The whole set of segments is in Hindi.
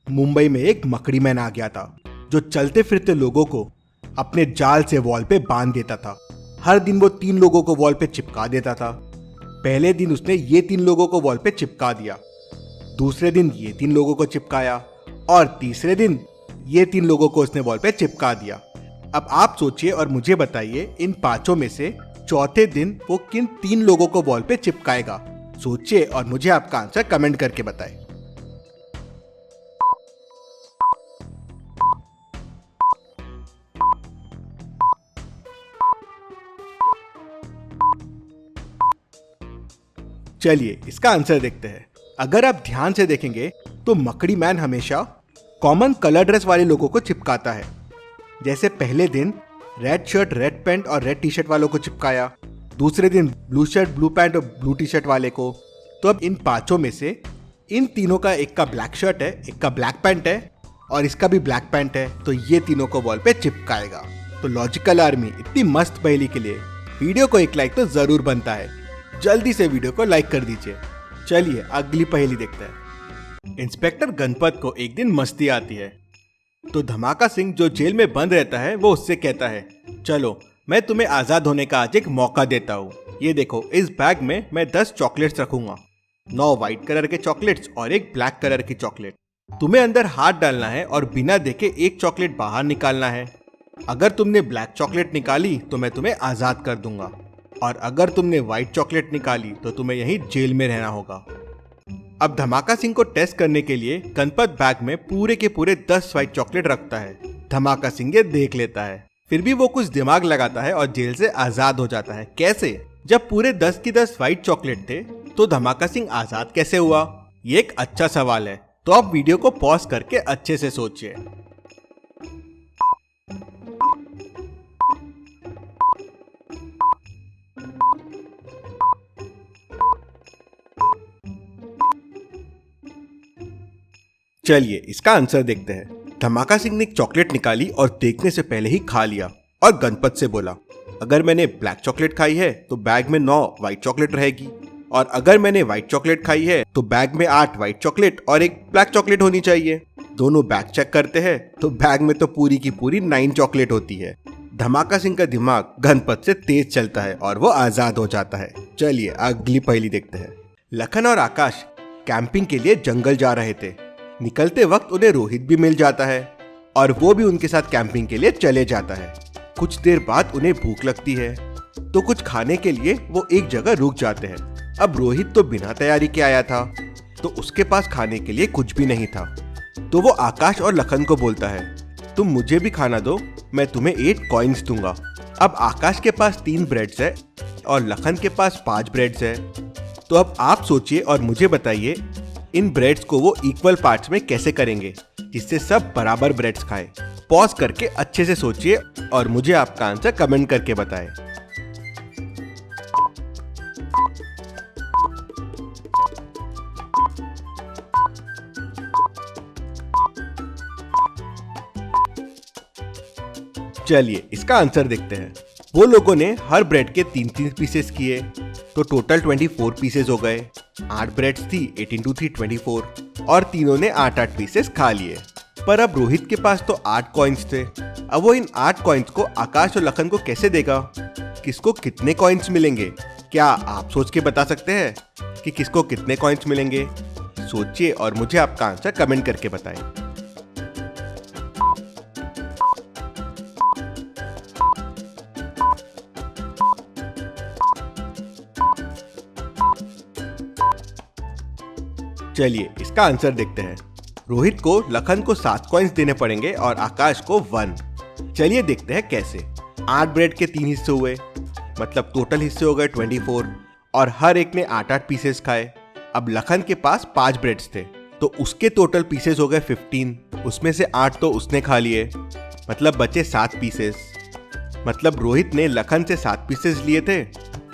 मुंबई में एक मकड़ी मैन आ गया था जो चलते फिरते लोगों को अपने जाल से वॉल पे बांध देता था। हर दिन वो 3 लोगों को वॉल पे चिपका देता था। पहले दिन उसने ये 3 लोगों को वॉल पे चिपका दिया, दूसरे दिन ये 3 लोगों को चिपकाया और तीसरे दिन ये 3 लोगों को उसने वॉल पे चिपका दिया। अब आप सोचिए और मुझे बताइए, इन 5 में से चौथे दिन वो किन 3 लोगों को वॉल पे चिपकाएगा? सोचिए और मुझे आपका आंसर कमेंट करके बताएं। चलिए इसका आंसर देखते हैं। अगर आप ध्यान से देखेंगे तो मकड़ी मैन हमेशा कॉमन कलर ड्रेस वाले लोगों को चिपकाता है। जैसे पहले दिन रेड शर्ट, रेड पैंट और रेड टी शर्ट वालों को चिपकाया, दूसरे दिन ब्लू शर्ट, ब्लू पैंट और ब्लू टी शर्ट वाले को। तो अब इन 5 में से इन तीनों का एक का ब्लैक शर्ट है, एक का ब्लैक पैंट है और इसका भी ब्लैक पैंट है, तो ये तीनों को वॉल पे चिपकाएगा। तो लॉजिकल आर्मी इतनी मस्त पहेली के लिए वीडियो को एक लाइक तो जरूर बनता है। जल्दी से वीडियो को लाइक कर दीजिए। चलिए अगली पहेली देखते हैं। इंस्पेक्टर गणपत को एक दिन मस्ती आती है, तो धमाका सिंह जो जेल में बंद रहता है वो उससे कहता है, चलो मैं तुम्हें आजाद होने का आज एक मौका देता हूँ। ये देखो, इस बैग में मैं 10 चॉकलेट्स रखूंगा, 9 व्हाइट कलर के चॉकलेट्स और एक ब्लैक कलर की चॉकलेट। तुम्हें अंदर हाथ डालना है और बिना देखे एक चॉकलेट बाहर निकालना है। अगर तुमने ब्लैक चॉकलेट निकाली तो मैं तुम्हें आजाद कर दूंगा, और अगर तुमने व्हाइट चॉकलेट निकाली तो तुम्हें यहीं जेल में रहना होगा। अब धमाका सिंह को टेस्ट करने के लिए गणपत बैग में पूरे के पूरे 10 व्हाइट चॉकलेट रखता है। धमाका सिंह ये देख लेता है, फिर भी वो कुछ दिमाग लगाता है और जेल से आजाद हो जाता है। कैसे? जब पूरे 10 की 10 व्हाइट चॉकलेट थे तो धमाका सिंह आजाद कैसे हुआ? ये एक अच्छा सवाल है, तो आप वीडियो को पॉज करके अच्छे से सोचिए। चलिए इसका आंसर देखते हैं। धमाका सिंह ने एक चॉकलेट निकाली और देखने से पहले ही खा लिया और गणपत से बोला, अगर मैंने ब्लैक चॉकलेट खाई है तो बैग में 9 व्हाइट चॉकलेट रहेगी, और अगर मैंने व्हाइट चॉकलेट खाई है तो बैग में 8 व्हाइट चॉकलेट और एक ब्लैक चॉकलेट होनी चाहिए। दोनों बैग चेक करते हैं तो बैग में तो पूरी की पूरी 9 चॉकलेट होती है। धमाका सिंह का दिमाग गणपत से तेज चलता है और वो आजाद हो जाता है। चलिए अगली पहेली देखते हैं। लखन और आकाश कैंपिंग के लिए जंगल जा रहे थे। निकलते वक्त उन्हें रोहित भी मिल जाता है और वो भी उनके साथ कैंपिंग के लिए चले जाता है। कुछ देर बाद उन्हें भूख लगती है, तो कुछ खाने के लिए वो एक जगह रुक जाते हैं। अब रोहित तो बिना तैयारी के आया था, तो उसके पास खाने के लिए कुछ भी नहीं था। तो वो आकाश और लखन को बोलता है, तुम मुझे भी खाना दो, मैं तुम्हें 8 कॉइन्स दूंगा। अब आकाश के पास 3 ब्रेड्स है और लखन के पास 5 ब्रेड्स है। तो अब आप सोचिए और मुझे बताइए, इन ब्रेड्स को वो इक्वल पार्ट्स में कैसे करेंगे जिससे सब बराबर ब्रेड्स खाएं? पॉज करके अच्छे से सोचिए और मुझे आपका आंसर कमेंट करके बताएं। चलिए इसका आंसर देखते हैं। वो लोगों ने हर ब्रेड के 3-3 पीसेस किए, तो टोटल 24 पीसेस हो गए। 8 ब्रेड्स थी, 8 × 3 24, और तीनों ने 8-8 पीसेस खा लिए। पर अब रोहित के पास तो 8 कॉइन्स थे। अब वो इन 8 कॉइन्स को आकाश और लखन को कैसे देगा? किसको कितने कॉइन्स मिलेंगे? क्या आप सोच के बता सकते हैं कि किसको कितने कॉइन्स मिलेंगे? सोचिए और मुझे आपका आंसर कमेंट करके बताएं। चलिए इसका आंसर देखते हैं। रोहित को लखन को 7 कॉइन्स देने पड़ेंगे और आकाश को 1। चलिए देखते हैं कैसे। 8 ब्रेड के 3 हिस्से हुए, मतलब टोटल हिस्से हो गए 24, और हर एक ने 8-8 पीसेस खाए। अब लखन के पास 5 ब्रेड्स थे, तो उसके टोटल पीसेस हो गए 15। उसमें से 8 तो उसने खा लिए, मतलब बचे 7 पीसेस। मतलब रोहित ने लखन से 7 पीसेस लिए थे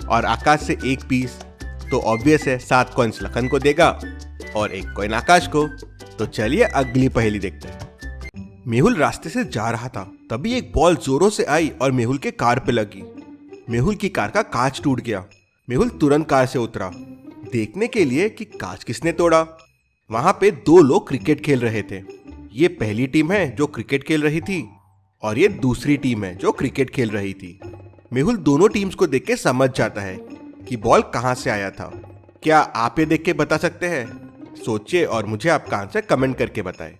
और आकाश से 1 पीस, तो ऑब्वियस है 7 कॉइन्स लखन को देगा और 1 कॉइन आकाश को। तो चलिए अगली पहेली देखते हैं। मेहुल रास्ते से जा रहा था, तभी एक बॉल जोरों से आई और मेहुल के कार पे लगी। मेहुल की कार का कांच टूट गया। मेहुल तुरंत कार से उतरा, देखने के लिए कि कांच किसने तोड़ा। वहां पे 2 लोग क्रिकेट खेल रहे थे। ये पहली टीम है जो क्रिकेट खेल रही थी और ये दूसरी टीम है जो क्रिकेट खेल रही थी। मेहुल दोनों टीम्स को देख के समझ जाता है कि बॉल कहां से आया था। क्या आप ये देख के बता सकते हैं? सोचिए और मुझे आपका आंसर कमेंट करके बताएं।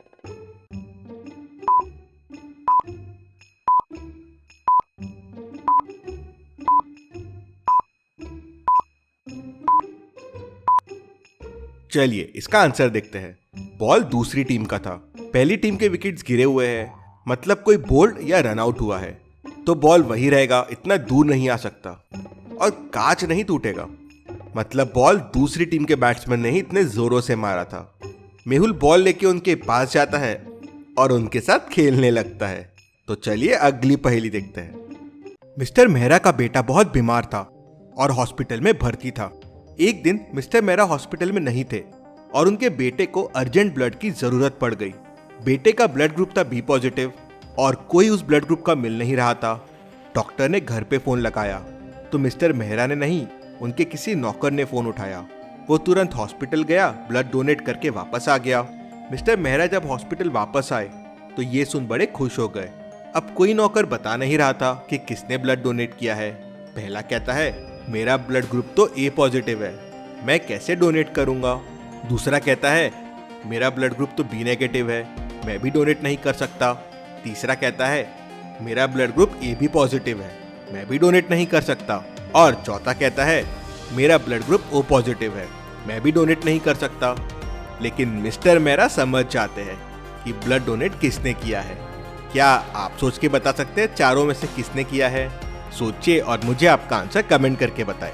चलिए इसका आंसर देखते हैं। बॉल दूसरी टीम का था। पहली टीम के विकेट्स गिरे हुए हैं, मतलब कोई बोल्ड या रन आउट हुआ है, तो बॉल वही रहेगा, इतना दूर नहीं आ सकता और कांच नहीं टूटेगा। मतलब बॉल दूसरी टीम के बैट्समैन ने ही इतने जोरों से मारा था। मेहुल बॉल लेके उनके पास जाता है और उनके साथ खेलने लगता है। तो चलिए अगली पहेली देखते हैं। मिस्टर मेहरा का बेटा बहुत बीमार था और हॉस्पिटल में भर्ती था। एक दिन मिस्टर मेहरा हॉस्पिटल में नहीं थे और उनके बेटे को अर्जेंट ब्लड की जरूरत पड़ गई। बेटे का ब्लड ग्रुप था बी पॉजिटिव और कोई उस ब्लड ग्रुप का मिल नहीं रहा था। डॉक्टर ने घर पे फोन लगाया तो मिस्टर मेहरा ने नहीं, उनके किसी नौकर ने फोन उठाया। वो तुरंत हॉस्पिटल गया, ब्लड डोनेट करके वापस आ गया। मिस्टर मेहरा जब हॉस्पिटल वापस आए तो ये सुन बड़े खुश हो गए। अब कोई नौकर बता नहीं रहा था कि किसने ब्लड डोनेट किया है। पहला कहता है मेरा ब्लड ग्रुप तो ए पॉजिटिव है, मैं कैसे डोनेट करूंगा। दूसरा कहता है मेरा ब्लड ग्रुप तो बी नेगेटिव है, मैं भी डोनेट नहीं कर सकता। तीसरा कहता है मेरा blood group A B positive है, मैं भी डोनेट नहीं कर सकता। और चौथा कहता है मेरा ब्लड ग्रुप ओ पॉजिटिव है, मैं भी डोनेट नहीं कर सकता। लेकिन मिस्टर मेहरा समझ जाते हैं कि ब्लड डोनेट किसने किया है। क्या आप सोच के बता सकते हैं चारों में से किसने किया है? सोचिए और मुझे आपका आंसर कमेंट करके बताएं।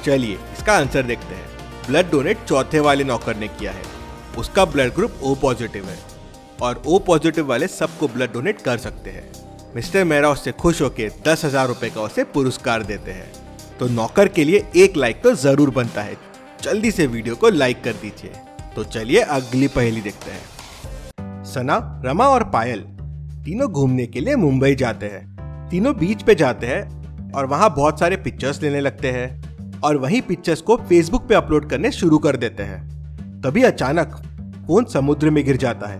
चलिए इसका आंसर देखते हैं। ब्लड डोनेट चौथे वाले नौकर ने किया है। उसका ब्लड ग्रुप ओ पॉजिटिव है और ओ पॉजिटिव वाले सबको ब्लड डोनेट कर सकते हैं। मिस्टर मेहरा उससे खुश होकर 10,000 रुपए का उसे पुरस्कार देते हैं। तो नौकर के लिए एक लाइक तो जरूर बनता है। जल्दी से वीडियो को लाइक कर दीजिए। तो चलिए अगली पहेली देखते हैं। सना, रमा और पायल तीनों घूमने के लिए मुंबई जाते हैं। तीनों बीच पे जाते हैं और वहां बहुत सारे पिक्चर्स लेने लगते हैं और वही पिक्चर्स को फेसबुक पे अपलोड करने शुरू कर देते हैं। तभी अचानक फोन समुद्र में गिर जाता है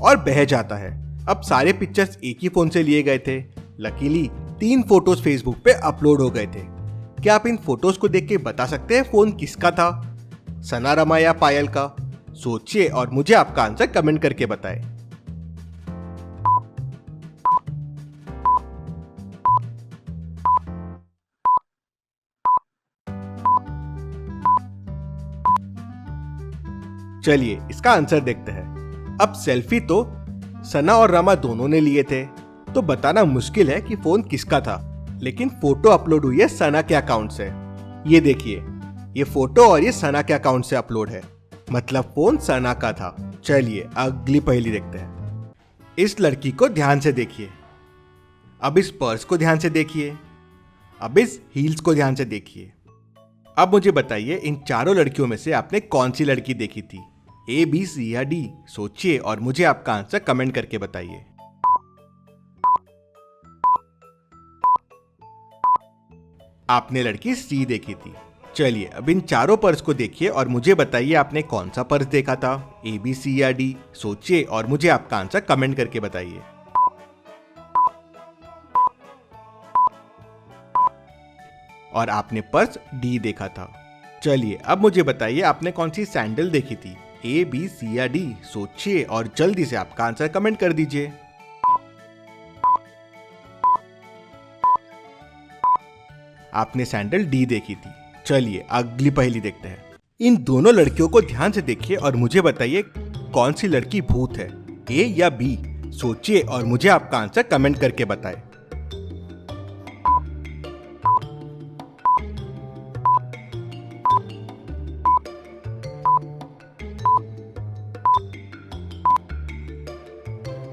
और बह जाता है। अब सारे पिक्चर्स एक ही फोन से लिए गए थे। लकीली 3 फोटोज फेसबुक पे अपलोड हो गए थे। क्या आप इन फोटोज को देख के बता सकते हैं फोन किसका था? सना, रमा या पायल का? सोचिए और मुझे आपका आंसर कमेंट करके बताएं। चलिए इसका आंसर देखते हैं। अब सेल्फी तो सना और रमा दोनों ने लिए थे, तो बताना मुश्किल है कि फोन किसका था। लेकिन फोटो अपलोड हुई है सना के अकाउंट से। ये देखिए, ये फोटो और ये सना के अकाउंट से अपलोड है, मतलब फोन सना का था। चलिए अगली पहेली देखते हैं। इस लड़की को ध्यान से देखिए, अब इस पर्स को ध्यान से देखिए, अब इस हील्स को ध्यान से देखिए। अब मुझे बताइए इन चारों लड़कियों में से आपने कौन सी लड़की देखी थी? ए, बी, सी या डी? सोचिए और मुझे आपका आंसर कमेंट करके बताइए। आपने लड़की सी देखी थी। चलिए अब इन चारों पर्स को देखिए और मुझे बताइए आपने कौन सा पर्स देखा था? ए, बी, सी या डी? सोचिए और मुझे आपका आंसर कमेंट करके बताइए। और आपने पर्स डी देखा था। चलिए अब मुझे बताइए आपने कौन सी सैंडल देखी थी? ए, बी, सी या डी? सोचिए और जल्दी से आपका आंसर कमेंट कर दीजिए। आपने सैंडल डी देखी थी। चलिए अगली पहेली देखते हैं। इन दोनों लड़कियों को ध्यान से देखिए और मुझे बताइए कौन सी लड़की भूत है? ए या बी? सोचिए और मुझे आपका आंसर कमेंट करके बताएं।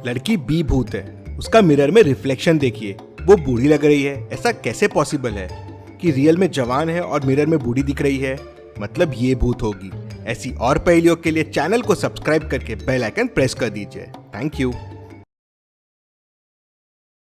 लड़की बी भूत है। उसका मिरर में रिफ्लेक्शन देखिए, वो बूढ़ी लग रही है। ऐसा कैसे पॉसिबल है कि रियल में जवान है और मिरर में बूढ़ी दिख रही है? मतलब ये भूत होगी। ऐसी और पहेलियों के लिए चैनल को सब्सक्राइब करके बेल आइकन प्रेस कर दीजिए। Thank you.